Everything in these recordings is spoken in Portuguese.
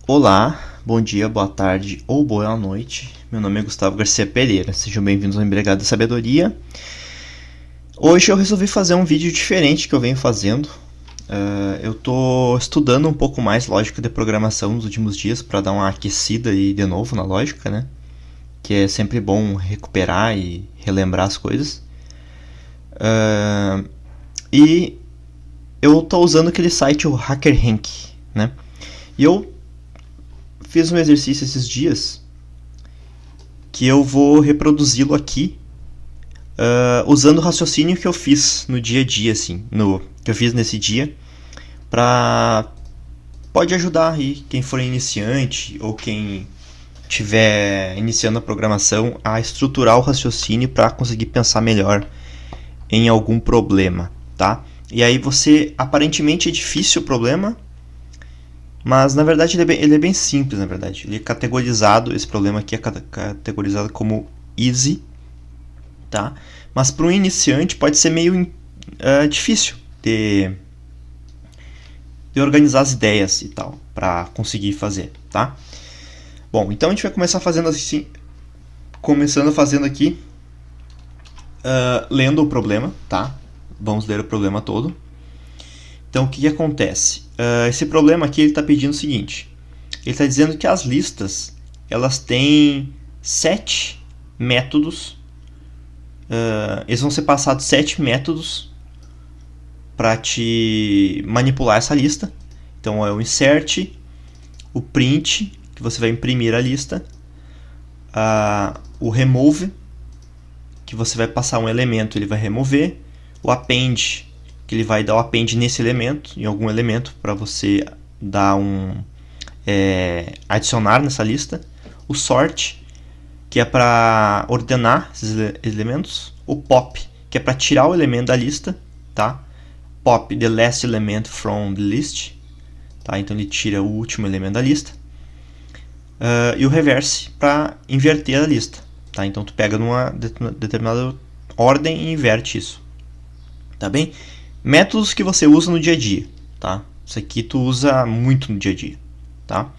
Olá, bom dia, boa tarde ou boa noite. Meu nome é Gustavo Garcia Pereira. Sejam bem-vindos ao Embriagado da Sabedoria. Hoje eu resolvi fazer um vídeo diferente que eu venho fazendo. Eu estou estudando um pouco mais lógica de programação nos últimos dias para dar uma aquecida aí de novo na lógica, né? Que é sempre bom recuperar e relembrar as coisas. E eu estou usando aquele site, o HackerRank, né? E eu fiz um exercício esses dias que eu vou reproduzi-lo aqui usando o raciocínio que eu fiz no dia a dia, assim, que eu fiz nesse dia, pode ajudar aí quem for iniciante ou quem estiver iniciando a programação a estruturar o raciocínio para conseguir pensar melhor em algum problema, tá? E aí aparentemente é difícil o problema, mas na verdade ele é bem simples, na verdade. Ele é categorizado, esse problema aqui é categorizado como easy, tá? Mas para um iniciante pode ser meio difícil de organizar as ideias e tal, para conseguir fazer, tá? Bom, então a gente vai começar fazendo assim, aqui, lendo o problema, tá? Vamos ler o problema todo. Então, o que acontece? Esse problema aqui está pedindo o seguinte. Ele está dizendo que as listas elas têm 7 métodos. Eles vão ser passados 7 métodos para te manipular essa lista. Então, é o insert, o print, que você vai imprimir a lista, o remove, que você vai passar um elemento, ele vai remover, o append, que ele vai dar o append nesse elemento, em algum elemento, para você dar adicionar nessa lista, o sort, que é para ordenar esses elementos, o pop, que é para tirar o elemento da lista, tá? Pop, the last element from the list, tá? Então ele tira o último elemento da lista, e o reverse, para inverter a lista, tá? Então tu pega numa determinada ordem e inverte isso, tá bem? Métodos que você usa no dia a dia, tá? Isso aqui tu usa muito no dia a dia, tá?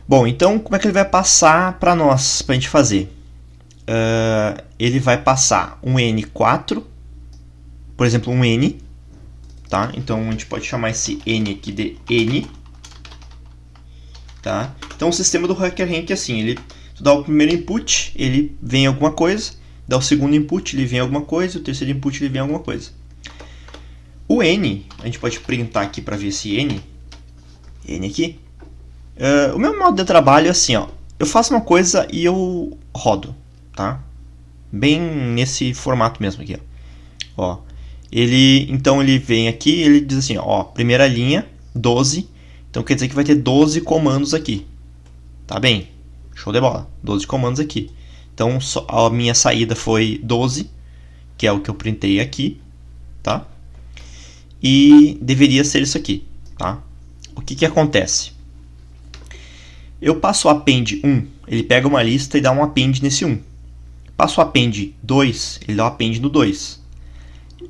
Bom, então como é que ele vai passar para nós, para a gente fazer? Ele vai passar um N4, por exemplo, um N, tá? Então a gente pode chamar esse N aqui de N, tá? Então o sistema do HackerRank é assim, tu dá o primeiro input, ele vem alguma coisa, dá o segundo input, ele vem alguma coisa, o terceiro input, ele vem alguma coisa. O N, a gente pode printar aqui para ver esse N aqui. O meu modo de trabalho é assim, ó, eu faço uma coisa e eu rodo, tá? Bem nesse formato mesmo aqui, ó. Então ele vem aqui, ele diz assim, ó, primeira linha, 12, então quer dizer que vai ter 12 comandos aqui, tá bem? Show de bola, 12 comandos aqui. Então a minha saída foi 12, que é o que eu printei aqui, tá? E deveria ser isso aqui, tá? O que acontece? Eu passo o append 1, ele pega uma lista e dá um append nesse 1. Passo o append 2, ele dá um append no 2.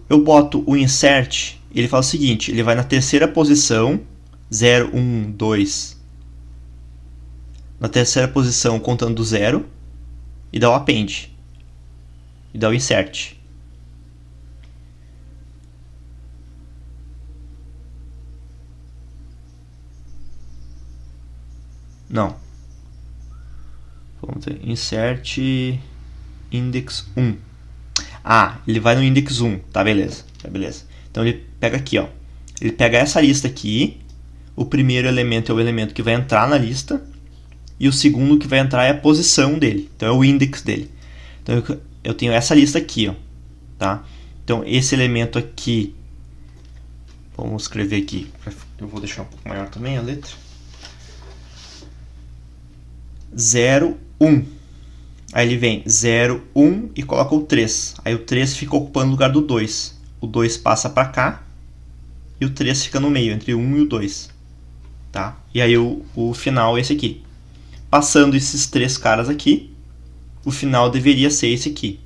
Eu boto o insert, ele fala o seguinte, ele vai na terceira posição, 0, 1, 2. Na terceira posição, contando do 0, e dá o append. E dá o insert. Não. Vamos ver. Insert index 1. Ele vai no index 1. Tá, beleza. Então ele pega aqui, ó. Ele pega essa lista aqui. O primeiro elemento é o elemento que vai entrar na lista. E o segundo que vai entrar é a posição dele. Então é o index dele. Então eu tenho essa lista aqui, ó. Tá? Então esse elemento aqui. Vamos escrever aqui. Eu vou deixar um pouco maior também a letra. 0, 1. Aí ele vem 0, 1 e coloca o 3. Aí o 3 fica ocupando o lugar do 2. O 2 passa para cá e o 3 fica no meio, entre o 1 e o 2. Tá? E aí o final é esse aqui. Passando esses 3 caras aqui, o final deveria ser esse aqui.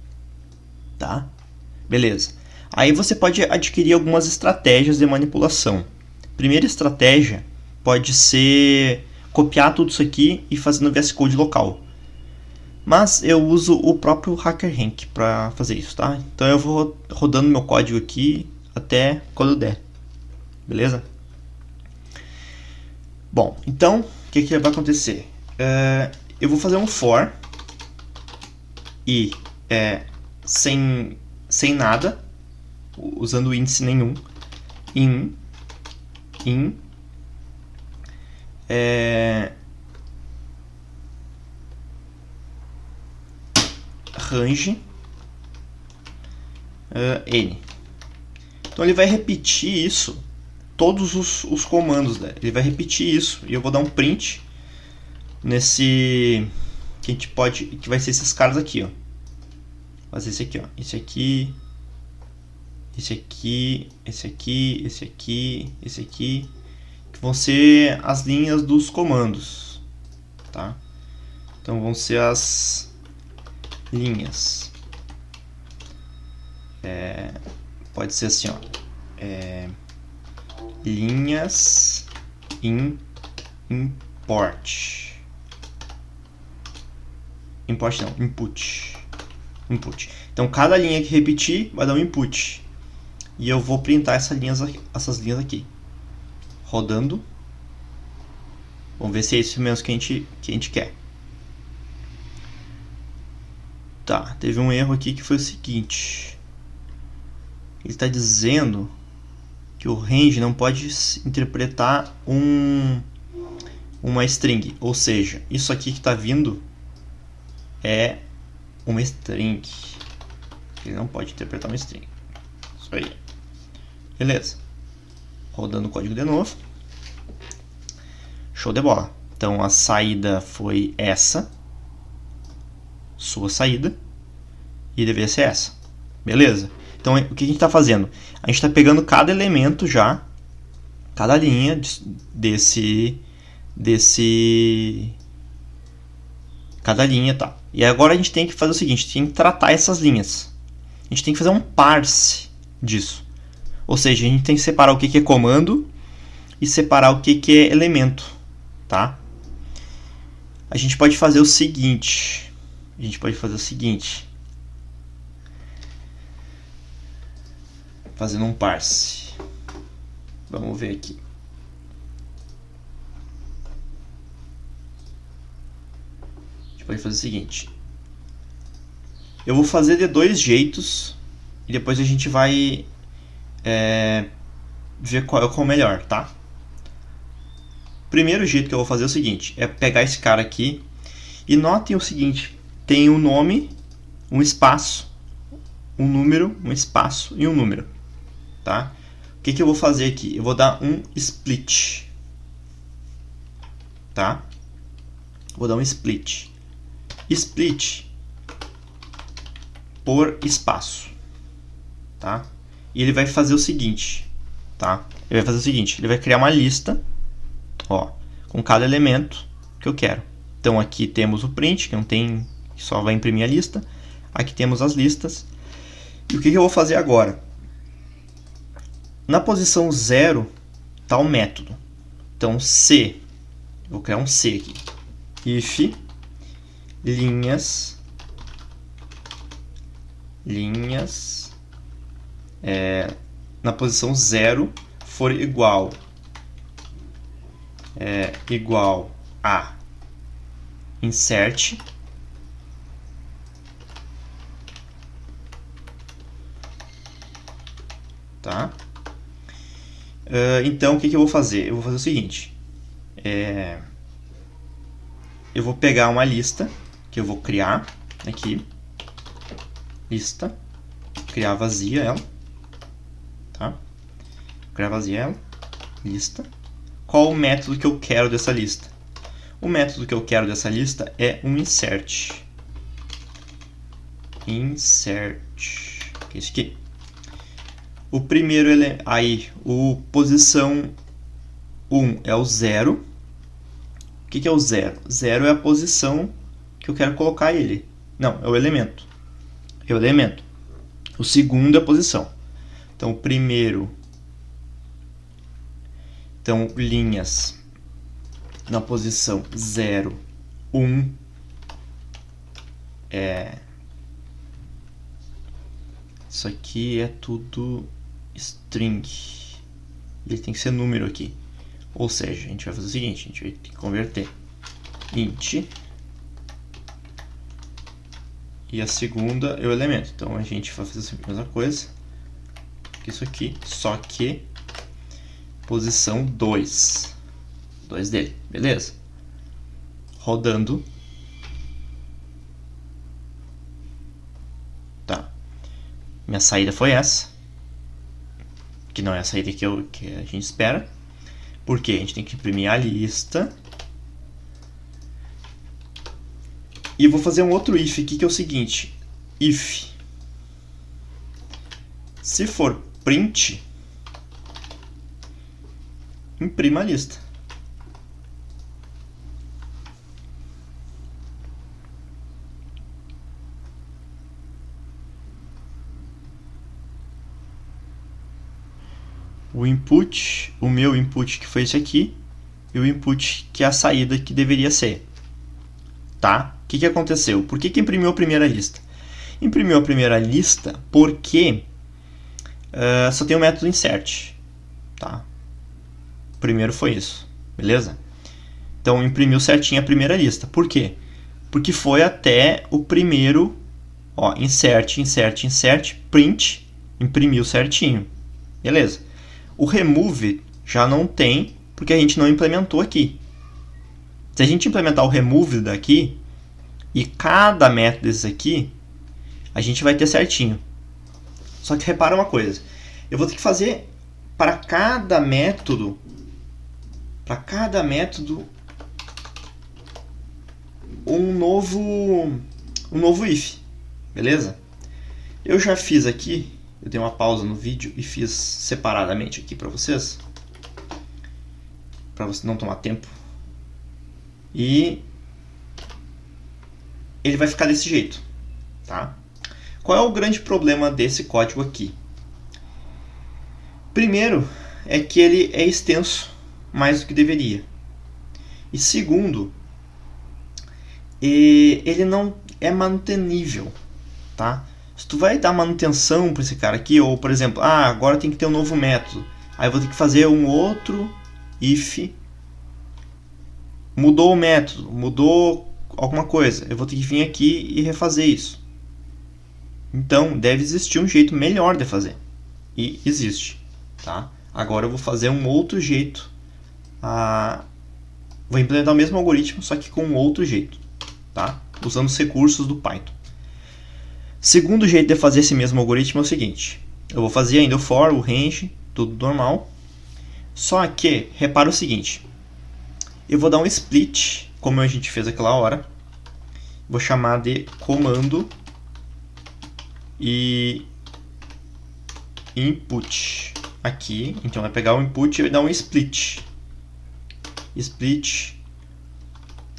Tá? Beleza. Aí você pode adquirir algumas estratégias de manipulação. Primeira estratégia pode ser copiar tudo isso aqui e fazer no VS Code local. Mas eu uso o próprio HackerRank para fazer isso, tá? Então eu vou rodando meu código aqui até quando der. Beleza? Bom, então, o que vai acontecer? Eu vou fazer um for e sem nada, usando índice nenhum, in range n. Então ele vai repetir isso, todos os comandos, né? Ele vai repetir isso e eu vou dar um print nesse que vai ser esses caras aqui, ó. Fazer esse aqui, ó. Esse aqui, esse aqui, esse aqui, esse aqui, esse aqui, que vão ser as linhas dos comandos, tá? Então vão ser as linhas. Pode ser assim, ó. Linhas import. Import não, input. Então cada linha que repetir vai dar um input. E eu vou printar essas linhas aqui. Rodando. Vamos ver se é isso mesmo que a gente quer. Tá, teve um erro aqui que foi o seguinte. Ele está dizendo que o range não pode interpretar uma string. Ou seja, isso aqui que está vindo é uma string. Ele não pode interpretar uma string. Isso aí. Beleza. Rodando o código de novo. Show de bola. Então a saída foi essa. Sua saída. E deveria ser essa. Beleza. Então o que a gente está fazendo? A gente está pegando cada elemento já. Cada linha cada linha, tá. E agora a gente tem que fazer o seguinte, tem que tratar essas linhas. A gente tem que fazer um parse disso. Ou seja, a gente tem que separar o que é comando e separar o que é elemento, tá? A gente pode fazer o seguinte. Fazendo um parse. Vamos ver aqui. Pode fazer o seguinte. Eu vou fazer de dois jeitos e depois a gente vai ver qual é o melhor, tá? O primeiro jeito que eu vou fazer é o seguinte, é pegar esse cara aqui e notem o seguinte, tem um nome, um espaço, um número, um espaço e um número, tá? O que eu vou fazer aqui? Eu vou dar um split, tá? Vou dar um split por espaço, tá? E ele vai fazer o seguinte, tá? Ele vai criar uma lista, ó, com cada elemento que eu quero. Então aqui temos o print, que não tem, que só vai imprimir a lista. Aqui temos as listas. E o que eu vou fazer agora? Na posição 0 está o método. Então C, vou criar um C aqui. If linhas na posição 0 for igual a insert tá? Então o que eu vou fazer? Eu vou fazer o seguinte, eu vou pegar uma lista que eu vou criar aqui, lista, criar vazia ela, tá? Criar vazia ela, lista. Qual o método que eu quero dessa lista? O método que eu quero dessa lista é um insert. Insert, que é esse aqui. O primeiro aí, o posição 1 é o 0. O que é o 0? 0 é a posição que eu quero colocar ele. Não, é o elemento. É o elemento. O segundo é a posição. Então, o primeiro. Então, linhas na posição 0, 1, isso aqui é tudo string. Ele tem que ser número aqui. Ou seja, a gente vai fazer o seguinte, a gente vai ter que converter int e a segunda é o elemento. Então a gente vai fazer a mesma coisa que isso aqui, só que posição 2 dele, beleza? Rodando. Tá. Minha saída foi essa, que não é a saída que a gente espera, porque a gente tem que imprimir a lista. E vou fazer um outro if aqui, que é o seguinte: if, se for print, imprima a lista. O input, o meu input que foi esse aqui, e o input que é a saída que deveria ser. Tá? O que aconteceu? Por que imprimiu a primeira lista? Imprimiu a primeira lista porque só tem o método insert. Tá? O primeiro foi isso. Beleza? Então imprimiu certinho a primeira lista. Por quê? Porque foi até o primeiro, ó, insert, insert, insert, print, imprimiu certinho. Beleza? O remove já não tem, porque a gente não implementou aqui. Se a gente implementar o remove daqui, e cada método desses aqui, a gente vai ter certinho. Só que repara uma coisa, eu vou ter que fazer para cada método um novo if, beleza? Eu já fiz aqui, eu dei uma pausa no vídeo e fiz separadamente aqui para você não tomar tempo. E ele vai ficar desse jeito, tá? Qual é o grande problema desse código aqui? Primeiro, é que ele é extenso mais do que deveria. E segundo, ele não é mantenível, tá? Se tu vai dar manutenção para esse cara aqui, ou por exemplo, agora tem que ter um novo método, aí eu vou ter que fazer um outro if, mudou o método, mudou alguma coisa, eu vou ter que vir aqui e refazer isso. Então deve existir um jeito melhor de fazer, e existe, tá? Agora eu vou fazer um outro jeito, vou implementar o mesmo algoritmo, só que com um outro jeito, tá? Usando os recursos do Python. Segundo jeito de fazer esse mesmo algoritmo é o seguinte: eu vou fazer ainda o for, o range, tudo normal, só que repara o seguinte, eu vou dar um split, como a gente fez aquela hora, vou chamar de comando e input aqui, então vai pegar o input e vai dar um split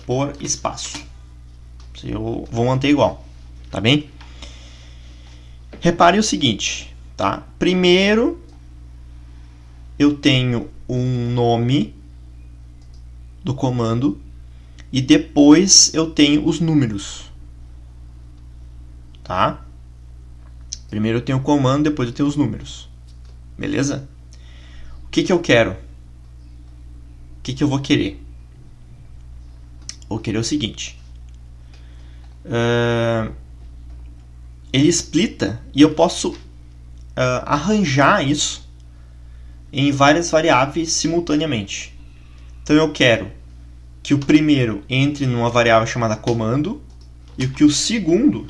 por espaço, eu vou manter igual, tá bem? Repare o seguinte, tá? Primeiro eu tenho um nome do comando e depois eu tenho os números, tá? Primeiro eu tenho o comando, depois eu tenho os números, beleza? O que eu quero? O que eu vou querer? Vou querer o seguinte, ele splita e eu posso arranjar isso em várias variáveis simultaneamente. Então eu quero que o primeiro entre numa variável chamada comando e que o segundo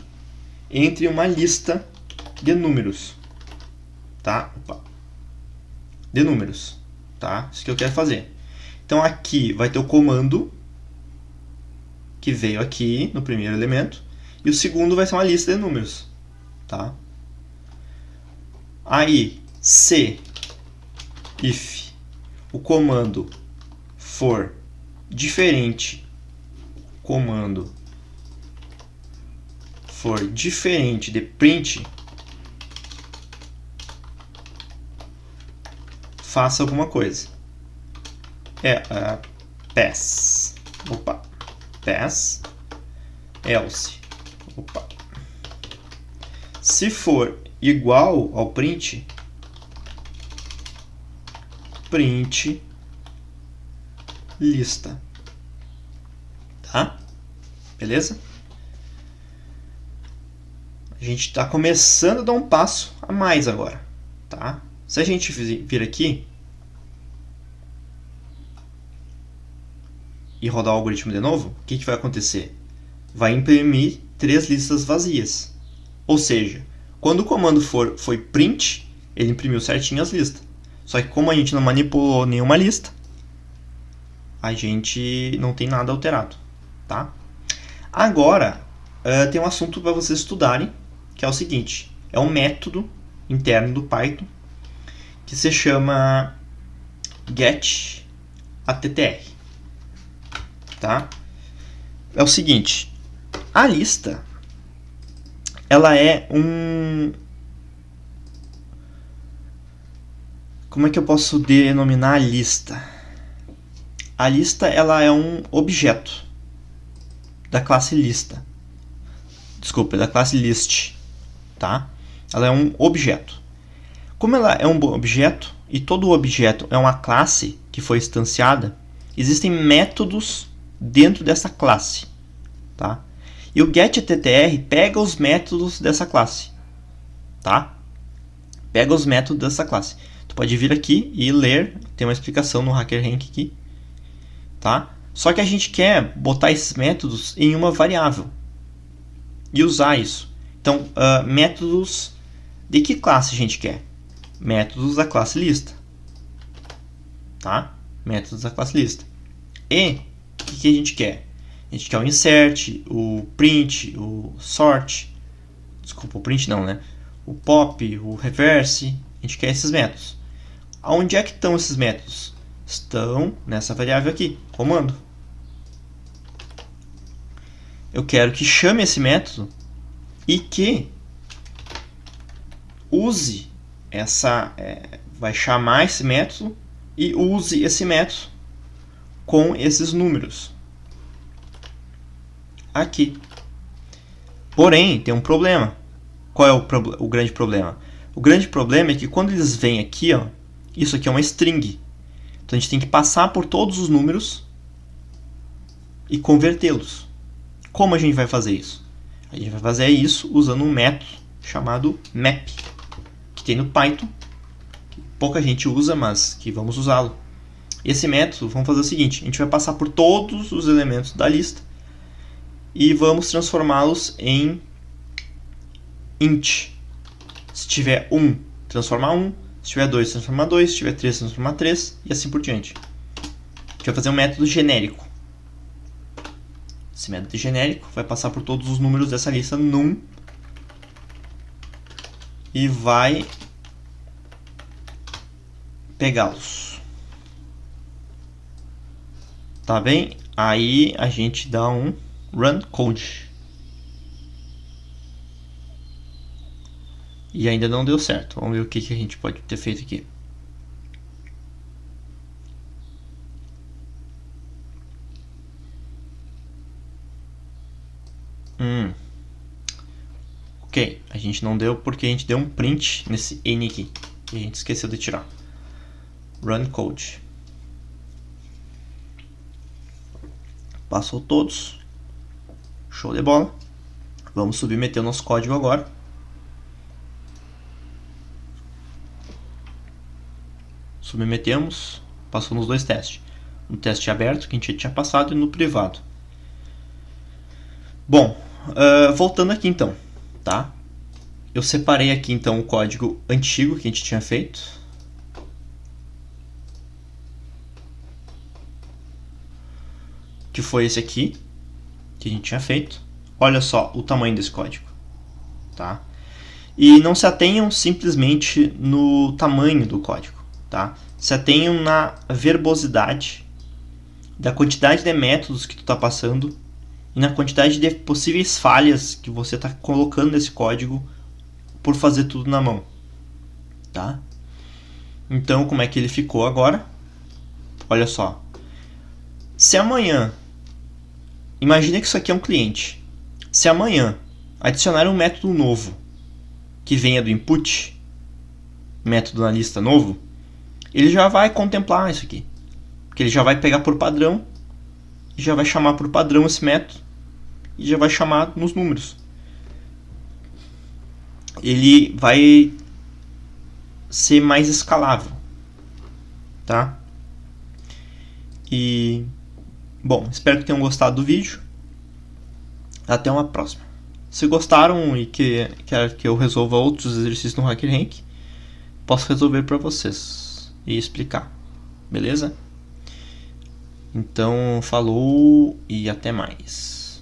entre em uma lista de números, tá? De números, tá? Isso que eu quero fazer. Então aqui vai ter o comando que veio aqui no primeiro elemento e o segundo vai ser uma lista de números, tá? Aí, se if o comando for diferente, de print, faça alguma coisa. Pass. pass, else. Opa. Se for igual ao print, print lista. Tá? Beleza? A gente está começando a dar um passo a mais agora. Tá? Se a gente vir aqui e rodar o algoritmo de novo, o que vai acontecer? Vai imprimir 3 listas vazias. Ou seja, quando o comando foi print, ele imprimiu certinho as listas. Só que como a gente não manipulou nenhuma lista, a gente não tem nada alterado. Tá? Agora, tem um assunto para vocês estudarem, que é o seguinte. É um método interno do Python que se chama getAttr. Tá? É o seguinte. A lista, ela é um... Como é que eu posso denominar a lista? A lista, ela é um objeto da classe lista. Desculpa, da classe list. Tá? Ela é um objeto. Como ela é um objeto, e todo objeto é uma classe que foi instanciada, existem métodos dentro dessa classe. Tá? E o getAttr pega os métodos dessa classe. Tá? Pega os métodos dessa classe. Tu pode vir aqui e ler, tem uma explicação no HackerRank aqui. Tá? Só que a gente quer botar esses métodos em uma variável e usar isso. Então, métodos de que classe a gente quer? Métodos da classe lista. Tá? Métodos da classe lista. E o que a gente quer? A gente quer o insert, o print, o sort. Desculpa, o print não, né? O pop, o reverse. A gente quer esses métodos. Aonde é que estão esses métodos? Estão nessa variável aqui, comando. Eu quero que chame esse método e que use vai chamar esse método e use esse método com esses números aqui. Porém, tem um problema. Qual é o grande problema? O grande problema é que quando eles vêm aqui, ó, isso aqui é uma string. Então a gente tem que passar por todos os números e convertê-los. Como a gente vai fazer isso? A gente vai fazer isso usando um método chamado map, que tem no Python, que pouca gente usa, mas que vamos usá-lo. Esse método, vamos fazer o seguinte, a gente vai passar por todos os elementos da lista e vamos transformá-los em int. Se tiver 1, transformar 1, se tiver 2, transformar 2, se tiver 3, transformar 3 e assim por diante. A gente vai fazer um método genérico. Esse método genérico vai passar por todos os números dessa lista num e vai pegá-los. Tá bem? Aí a gente dá um run code. E ainda não deu certo. Vamos ver o que a gente pode ter feito aqui. Ok, a gente não deu porque a gente deu um print nesse N aqui. E a gente esqueceu de tirar. Run code. Passou todos. Show de bola. Vamos submeter o nosso código agora. Submetemos. Passou nos dois testes. No teste aberto, que a gente tinha passado, e no privado. Bom, voltando aqui então. Tá? Eu separei aqui então o código antigo que a gente tinha feito. Que foi esse aqui que a gente tinha feito. Olha só o tamanho desse código. Tá? E não se atenham simplesmente no tamanho do código. Tá? Se atenham na verbosidade da quantidade de métodos que tu está passando e na quantidade de possíveis falhas que você está colocando nesse código por fazer tudo na mão. Tá? Então, como é que ele ficou agora? Olha só. Se amanhã imagina que isso aqui é um cliente. Se amanhã adicionar um método novo que venha do input, método na lista novo, ele já vai contemplar isso aqui. Porque ele já vai pegar por padrão e já vai chamar por padrão esse método e já vai chamar nos números. Ele vai ser mais escalável, tá? E bom, espero que tenham gostado do vídeo. Até uma próxima. Se gostaram e quer que eu resolva outros exercícios no HackerRank, posso resolver para vocês e explicar, beleza? Então, falou e até mais.